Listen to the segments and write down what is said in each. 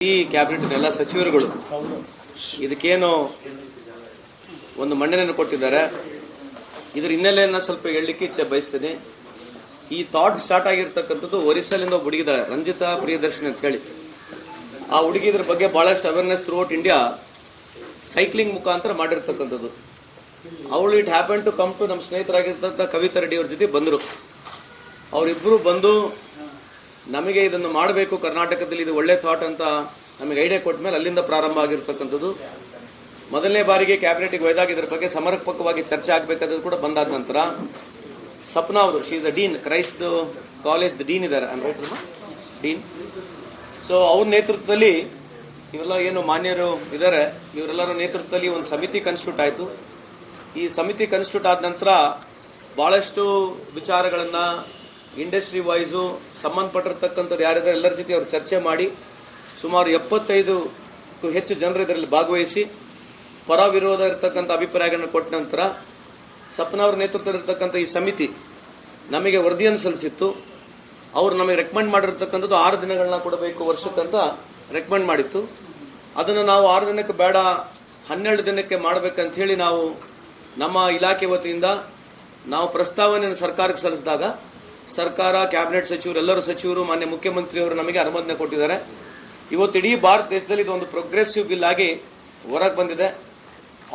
ಈ ಕ್ಯಾಬಿನೆಟ್ ಎಲ್ಲ ಸಚಿವರುಗಳು ಇದಕ್ಕೇನು ಒಂದು ಮನ್ನಣೆಯನ್ನು ಕೊಟ್ಟಿದ್ದಾರೆ. ಇದರ ಹಿನ್ನೆಲೆಯನ್ನ ಸ್ವಲ್ಪ ಹೇಳಲಿಕ್ಕೆ ಇಚ್ಛೆ ಬಯಸ್ತೀನಿ. ಈ ಥಾಟ್ ಸ್ಟಾರ್ಟ್ ಆಗಿರ್ತಕ್ಕಂಥದ್ದು ಒರಿಸ್ಸಾಲಿಂದ ಒಬ್ಬ ಹುಡುಗಿದ್ದಾರೆ, ರಂಜಿತಾ ಪ್ರಿಯದರ್ಶಿನಿ ಅಂತ ಹೇಳಿ. ಆ ಹುಡುಗಿ ಇದ್ರ ಬಗ್ಗೆ ಬಹಳಷ್ಟು ಅವೇರ್ನೆಸ್ ಥ್ರೂಔಟ್ ಇಂಡಿಯಾ ಸೈಕ್ಲಿಂಗ್ ಮುಖಾಂತರ ಮಾಡಿರ್ತಕ್ಕಂಥದ್ದು. ಅವಳು it happen to come to ನಮ್ಮ ಸ್ನೇಹಿತರಾಗಿರ್ತಕ್ಕಂಥ ಕವಿತಾ ರೆಡ್ಡಿ ಅವ್ರ ಜೊತೆ ಬಂದರು. ಅವರಿಬ್ಬರು ಬಂದು ನಮಗೆ ಇದನ್ನು ಮಾಡಬೇಕು, ಕರ್ನಾಟಕದಲ್ಲಿ ಇದು ಒಳ್ಳೆ ಥಾಟ್ ಅಂತ ನಮಗೆ ಐಡಿಯಾ ಕೊಟ್ಟ ಮೇಲೆ ಅಲ್ಲಿಂದ ಪ್ರಾರಂಭ ಆಗಿರ್ತಕ್ಕಂಥದ್ದು. ಮೊದಲನೇ ಬಾರಿಗೆ ಕ್ಯಾಬಿನೆಟ್ಗೆ ಒಯ್ದಾಗ ಇದರ ಬಗ್ಗೆ ಸಮರ್ಪಕವಾಗಿ ಚರ್ಚೆ ಆಗಬೇಕಾದ್ರು ಕೂಡ ಬಂದಾದ ನಂತರ ಸಪ್ನಾ ಅವರು, she is a dean, Christ college dean ಇದ್ದಾರೆ, ಡೀನ್. ಸೊ ಅವ್ರ ನೇತೃತ್ವದಲ್ಲಿ ಇವೆಲ್ಲ ಏನು ಮಾನ್ಯರು ಇದ್ದಾರೆ, ಇವರೆಲ್ಲರ ನೇತೃತ್ವದಲ್ಲಿ ಒಂದು ಸಮಿತಿ ಕಾನ್ಸ್ಟಿಟ್ಯೂಟ್ ಆಯಿತು. ಈ ಸಮಿತಿ ಕಾನ್ಸ್ಟಿಟ್ಯೂಟ್ ಆದ ನಂತರ ಬಹಳಷ್ಟು ವಿಚಾರಗಳನ್ನ ಇಂಡಸ್ಟ್ರಿ ವೈಸು ಸಂಬಂಧಪಟ್ಟಿರ್ತಕ್ಕಂಥವ್ರು ಯಾರಿದ್ದಾರೆ ಎಲ್ಲರ ಜೊತೆ ಅವರು ಚರ್ಚೆ ಮಾಡಿ ಸುಮಾರು 75ಕ್ಕೂ ಹೆಚ್ಚು ಜನರು ಇದರಲ್ಲಿ ಭಾಗವಹಿಸಿ ಪರ ವಿರೋಧ ಇರತಕ್ಕಂಥ ಅಭಿಪ್ರಾಯಗಳನ್ನು ಕೊಟ್ಟ ನಂತರ ಸಪ್ನಾ ಅವರ ನೇತೃತ್ವದಲ್ಲಿರ್ತಕ್ಕಂಥ ಈ ಸಮಿತಿ ನಮಗೆ ವರದಿಯನ್ನು ಸಲ್ಲಿಸಿತ್ತು. ಅವರು ನಮಗೆ ರೆಕಮೆಂಡ್ ಮಾಡಿರ್ತಕ್ಕಂಥದ್ದು 6 ದಿನಗಳನ್ನ ಕೊಡಬೇಕು ವರ್ಷಕ್ಕಂತ ರೆಕಮೆಂಡ್ ಮಾಡಿತ್ತು. ಅದನ್ನು ನಾವು 6 ದಿನಕ್ಕೆ ಬೇಡ 12 ದಿನಕ್ಕೆ ಮಾಡಬೇಕಂತ ಹೇಳಿ ನಾವು ನಮ್ಮ ಇಲಾಖೆ ವತಿಯಿಂದ ನಾವು ಪ್ರಸ್ತಾವನೆಯನ್ನು ಸರ್ಕಾರಕ್ಕೆ ಸಲ್ಲಿಸಿದಾಗ ಸರ್ಕಾರ, ಕ್ಯಾಬಿನೆಟ್ ಸಚಿವರು, ಎಲ್ಲರೂ ಸಚಿವರು, ಮಾನ್ಯ ಮುಖ್ಯಮಂತ್ರಿಯವರು ನಮಗೆ ಅನುಮೋದನೆ ಕೊಟ್ಟಿದ್ದಾರೆ. ಇವತ್ತು ಇಡೀ ಭಾರತ ದೇಶದಲ್ಲಿ ಇದೊಂದು ಪ್ರೋಗ್ರೆಸಿವ್ ಬಿಲ್ ಆಗಿ ಹೊರಗೆ ಬಂದಿದೆ.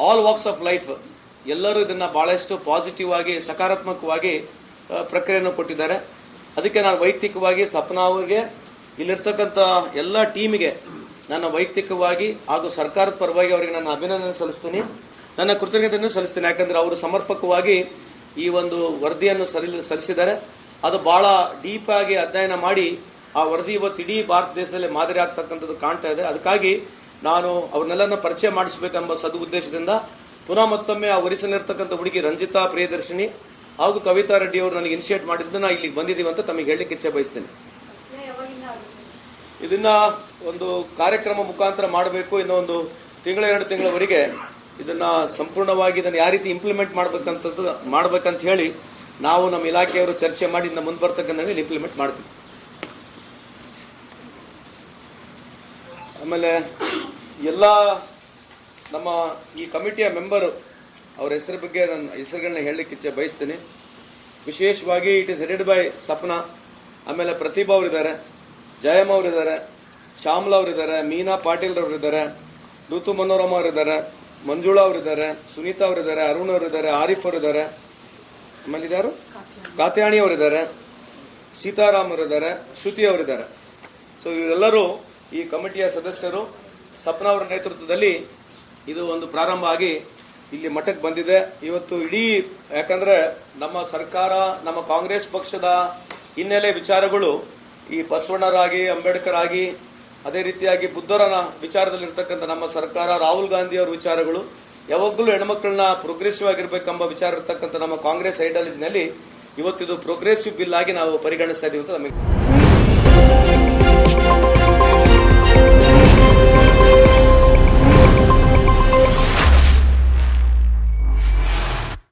ಆಲ್ ವಾಕ್ಸ್ ಆಫ್ ಲೈಫ್ ಎಲ್ಲರೂ ಇದನ್ನ ಬಹಳಷ್ಟು ಪಾಸಿಟಿವ್ ಆಗಿ ಸಕಾರಾತ್ಮಕವಾಗಿ ಪ್ರಕ್ರಿಯೆಯನ್ನು ಕೊಟ್ಟಿದ್ದಾರೆ. ಅದಕ್ಕೆ ನಾನು ವೈಯಕ್ತಿಕವಾಗಿ ಸಪ್ನಾ ಅವರಿಗೆ, ಇಲ್ಲಿರ್ತಕ್ಕಂಥ ಎಲ್ಲ ಟೀಮಿಗೆ ನನ್ನ ವೈಯಕ್ತಿಕವಾಗಿ ಹಾಗೂ ಸರ್ಕಾರದ ಪರವಾಗಿ ಅವರಿಗೆ ನನ್ನ ಅಭಿನಂದನೆ ಸಲ್ಲಿಸ್ತೀನಿ, ನನ್ನ ಕೃತಜ್ಞತೆಯನ್ನು ಸಲ್ಲಿಸ್ತೀನಿ. ಯಾಕಂದ್ರೆ ಅವರು ಸಮರ್ಪಕವಾಗಿ ಈ ಒಂದು ವರದಿಯನ್ನು ಸಲ್ಲಿಸಿದ್ದಾರೆ. ಅದು ಬಹಳ ಡೀಪ್ ಆಗಿ ಅಧ್ಯಯನ ಮಾಡಿ ಆ ವರದಿ ಇವತ್ತು ಇಡೀ ಭಾರತ ದೇಶದಲ್ಲಿ ಮಾದರಿ ಆಗ್ತಕ್ಕಂಥದ್ದು ಕಾಣ್ತಾ ಇದೆ. ಅದಕ್ಕಾಗಿ ನಾನು ಅವ್ರನ್ನೆಲ್ಲರನ್ನ ಪರಿಚಯ ಮಾಡಿಸಬೇಕೆಂಬ ಸದುದ್ದೇಶದಿಂದ ಪುನಃ ಮತ್ತೊಮ್ಮೆ ಆ ಒರಿಸ್ಸಲ್ಲಿರ್ತಕ್ಕಂಥ ಹುಡುಗಿ ರಂಜಿತಾ ಪ್ರಿಯದರ್ಶಿನಿ ಹಾಗೂ ಕವಿತಾ ರೆಡ್ಡಿ ಅವರು ನನಗೆ ಇನಿಷಿಯೇಟ್ ಮಾಡಿದ್ದನ್ನ ಇಲ್ಲಿಗೆ ಬಂದಿದ್ದೀವಿ ಅಂತ ತಮಗೆ ಹೇಳಲಿಕ್ಕೆ ಇಚ್ಛೆ ಬಯಸ್ತೇನೆ. ಇದನ್ನ ಒಂದು ಕಾರ್ಯಕ್ರಮ ಮುಖಾಂತರ ಮಾಡಬೇಕು. ಇನ್ನೊಂದು 1-2 ತಿಂಗಳವರೆಗೆ ಇದನ್ನ ಸಂಪೂರ್ಣವಾಗಿ ಇದನ್ನು ಯಾವ ರೀತಿ ಇಂಪ್ಲಿಮೆಂಟ್ ಮಾಡ್ಬೇಕಂತ ಹೇಳಿ ನಾವು ನಮ್ಮ ಇಲಾಖೆಯವರು ಚರ್ಚೆ ಮಾಡಿ ಇನ್ನು ಮುಂದೆ ಬರ್ತಕ್ಕಂಥ ಇಂಪ್ಲಿಮೆಂಟ್ ಮಾಡ್ತೀವಿ. ಆಮೇಲೆ ಎಲ್ಲ ನಮ್ಮ ಈ ಕಮಿಟಿಯ ಮೆಂಬರು ಅವರ ಹೆಸರು ಬಗ್ಗೆ ನನ್ನ ಹೆಸರುಗಳನ್ನ ಹೇಳಲಿಕ್ಕೆ ಇಚ್ಛೆ ಬಯಸ್ತೀನಿ. ವಿಶೇಷವಾಗಿ it is headed by Sapna, ಆಮೇಲೆ ಪ್ರತಿಭಾ ಅವರಿದ್ದಾರೆ, ಜಯಮ್ಮ ಅವರಿದ್ದಾರೆ, ಶ್ಯಾಮಲಾ ಅವರಿದ್ದಾರೆ, ಮೀನಾ ಪಾಟೀಲ್ ಅವರಿದ್ದಾರೆ, ಋತು ಮನೋರಮ ಅವರಿದ್ದಾರೆ, ಮಂಜುಳಾ ಅವರಿದ್ದಾರೆ, ಸುನೀತಾ ಅವರಿದ್ದಾರೆ, ಅರುಣ್ ಅವರಿದ್ದಾರೆ, ಆರಿಫ್ ಅವರಿದ್ದಾರೆ, ಆಮೇಲೆ ಇದಾರು ಕಾತ್ಯಾಣಿ ಅವರಿದ್ದಾರೆ, ಸೀತಾರಾಮ್ ಅವರಿದ್ದಾರೆ, ಶ್ರುತಿ ಅವರಿದ್ದಾರೆ. ಸೊ ಇವರೆಲ್ಲರೂ ಈ ಕಮಿಟಿಯ ಸದಸ್ಯರು. ಸಪ್ನಾ ಅವರ ನೇತೃತ್ವದಲ್ಲಿ ಇದು ಒಂದು ಪ್ರಾರಂಭ ಆಗಿ ಇಲ್ಲಿ ಮಠಕ್ಕೆ ಬಂದಿದೆ. ಇವತ್ತು ಇಡೀ, ಯಾಕಂದ್ರೆ ನಮ್ಮ ಸರ್ಕಾರ, ನಮ್ಮ ಕಾಂಗ್ರೆಸ್ ಪಕ್ಷದ ಹಿನ್ನೆಲೆ ವಿಚಾರಗಳು ಈ ಬಸವಣ್ಣರಾಗಿ, ಅಂಬೇಡ್ಕರ್ ಆಗಿ, ಅದೇ ರೀತಿಯಾಗಿ ಬುದ್ಧರ ವಿಚಾರದಲ್ಲಿರ್ತಕ್ಕಂಥ ನಮ್ಮ ಸರ್ಕಾರ, ರಾಹುಲ್ ಗಾಂಧಿ ಅವರ ವಿಚಾರಗಳು ಯಾವಾಗಲೂ ಹೆಣ್ಮಕ್ಳನ್ನ ಪ್ರೋಗ್ರೆಸಿವ್ ಆಗಿರ್ಬೇಕೆಂಬ ವಿಚಾರ ಇರತಕ್ಕಂಥ ನಮ್ಮ ಕಾಂಗ್ರೆಸ್ ಐಡಿಯಾಲಜಿನಲ್ಲಿ ಇವತ್ತಿದು ಪ್ರೋಗ್ರೆಸಿವ್ ಬಿಲ್ ಆಗಿ ನಾವು ಪರಿಗಣಿಸ್ತಾ ಇದೀವಿ ಅಂತ ನಮಗೆ